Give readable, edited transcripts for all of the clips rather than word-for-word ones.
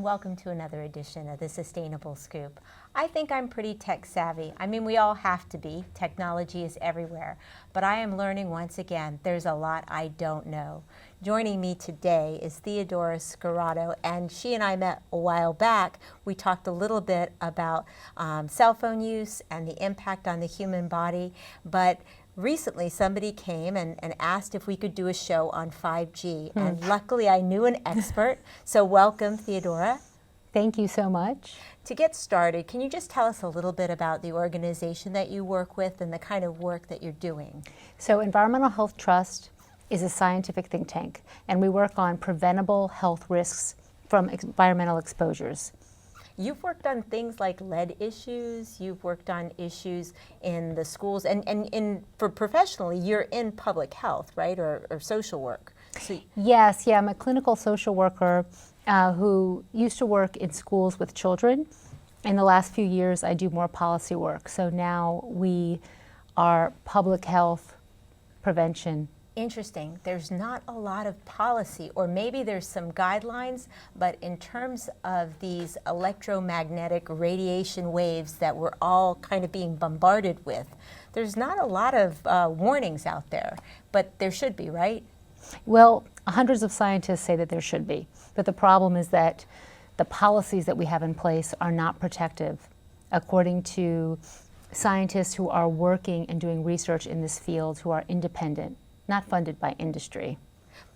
and welcome to another edition of the Sustainable Scoop. I think I'm pretty tech savvy. I mean, we all have to be. Technology is everywhere. But I am learning once again, there's a lot I don't know. Joining me today is Theodora Scarato, and she and I met a while back. We talked a little bit about cell phone use and the impact on the human body, but recently somebody came and asked if we could do a show on 5G, and luckily I knew an expert, so welcome, Theodora. Thank you so much. To get started, can you just tell us a little bit about the organization that you work with and the kind of work that you're doing? So Environmental Health Trust is a scientific think tank, and we work on preventable health risks from environmental exposures. You've worked on things like lead issues, you've worked on issues in the schools, and for professionally, you're in public health, right, or social work. So Yes, I'm a clinical social worker who used to work in schools with children. In the last few years, I do more policy work. So now we are public health prevention. Interesting. There's not a lot of policy, or maybe there's some guidelines, but in terms of these electromagnetic radiation waves that we're all kind of being bombarded with, there's not a lot of warnings out there, but there should be, right? Well, hundreds of scientists say that there should be, but the problem is that the policies that we have in place are not protective, according to scientists who are working and doing research in this field who are independent, not funded by industry.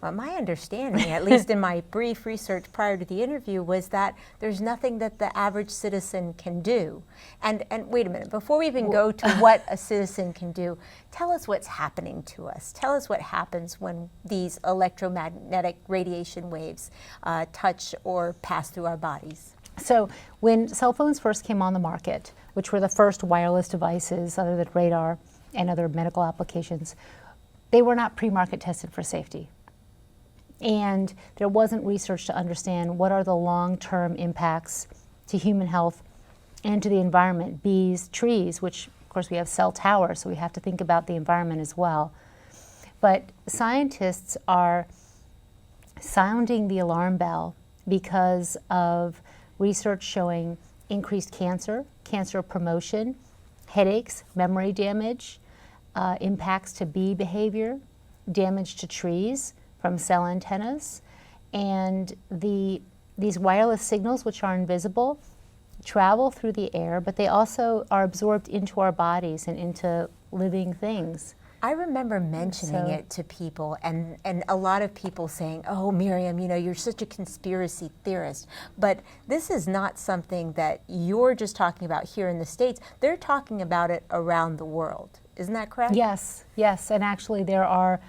Well, my understanding, at least in my brief research prior to the interview, was that there's nothing that the average citizen can do. And wait a minute, before we even go to what a citizen can do, tell us what's happening to us. Tell us what happens when these electromagnetic radiation waves touch or pass through our bodies. So when cell phones first came on the market, which were the first wireless devices other than radar and other medical applications, they were not pre-market tested for safety. And there wasn't research to understand what are the long-term impacts to human health and to the environment, bees, trees, which of course we have cell towers, so we have to think about the environment as well. But scientists are sounding the alarm bell because of research showing increased cancer promotion, headaches, memory damage, impacts to bee behavior, damage to trees from cell antennas, and these wireless signals, which are invisible, travel through the air, but they also are absorbed into our bodies and into living things. I remember mentioning it to people, and a lot of people saying, oh, Miriam, you know, you're such a conspiracy theorist. But this is not something that you're just talking about here in the States. They're talking about it around the world. Isn't that correct? Yes, and actually there are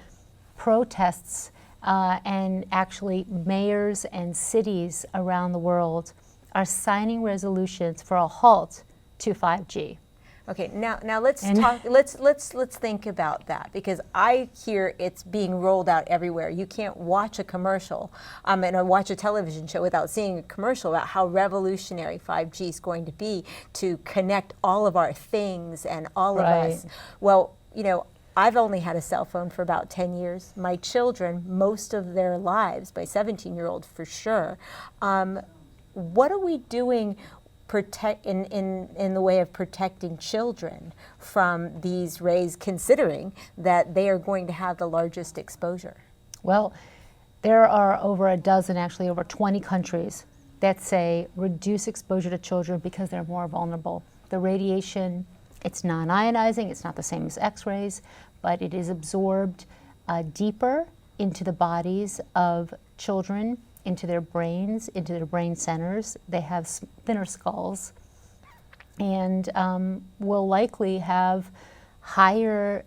protests and actually mayors and cities around the world are signing resolutions for a halt to 5G. Okay, now let's talk. Let's think about that, because I hear it's being rolled out everywhere. You can't watch a commercial and watch a television show without seeing a commercial about how revolutionary 5G is going to be to connect all of our things and all of us. Well, you know, I've only had a cell phone for about 10 years. My children, most of their lives, my 17-year-old for sure. What are we doing in the way of protecting children from these rays, considering that they are going to have the largest exposure? Well, there are over a dozen, actually over 20 countries that say reduce exposure to children because they're more vulnerable. The radiation, it's non-ionizing, it's not the same as X-rays, but it is absorbed deeper into the bodies of children, into their brains, into their brain centers. They have thinner skulls and will likely have higher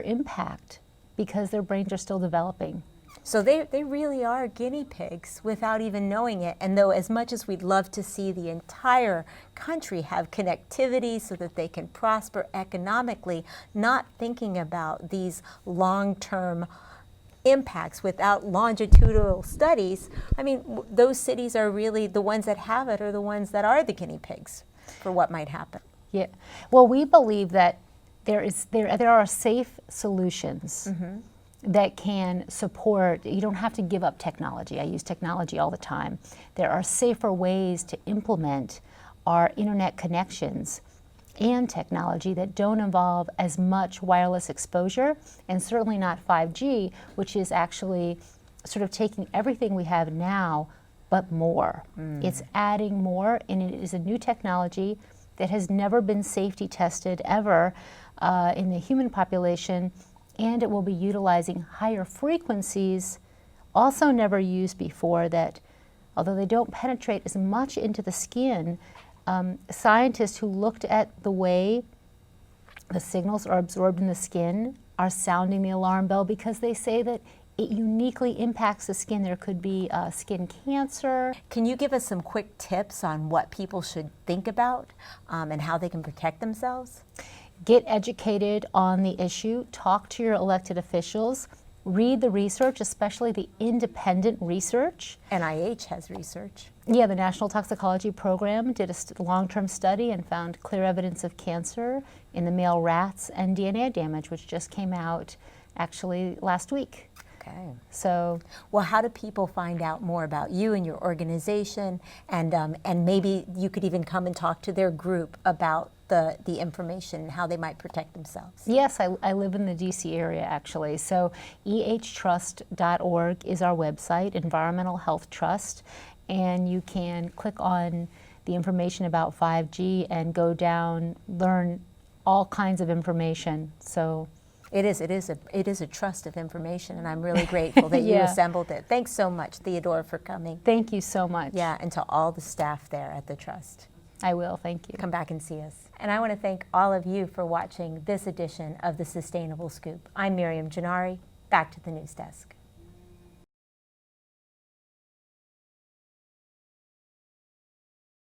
impact because their brains are still developing. So they really are guinea pigs without even knowing it. And though as much as we'd love to see the entire country have connectivity so that they can prosper economically, not thinking about these long-term impacts without longitudinal studies, I mean, those cities are really the ones that have it, are the ones that are the guinea pigs for what might happen. Yeah, well, we believe that there are safe solutions that can support, you don't have to give up technology. I use technology all the time. There are safer ways to implement our internet connections and technology that don't involve as much wireless exposure, and certainly not 5G, which is actually sort of taking everything we have now, but more. It's adding more, and it is a new technology that has never been safety tested ever in the human population, and it will be utilizing higher frequencies, also never used before, that although they don't penetrate as much into the skin, scientists who looked at the way the signals are absorbed in the skin are sounding the alarm bell, because they say that it uniquely impacts the skin. There could be skin cancer. Can you give us some quick tips on what people should think about and how they can protect themselves? Get educated on the issue. Talk to your elected officials. Read the research, especially the independent research. NIH has research. Yeah, the National Toxicology Program did a long-term study and found clear evidence of cancer in the male rats and DNA damage, which just came out actually last week. Okay. So, well, how do people find out more about you and your organization, and maybe you could even come and talk to their group about the information and how they might protect themselves? Yes, I live in the DC area actually. So ehtrust.org is our website, Environmental Health Trust, and you can click on the information about 5G and go down, learn all kinds of information. So it is a trust of information, and I'm really grateful that you assembled it. Thanks so much, Theodora, for coming. Thank you so much. Yeah, and to all the staff there at the Trust. I will, thank you. Come back and see us. And I want to thank all of you for watching this edition of the Sustainable Scoop. I'm Miriam Gennari. Back to the news desk.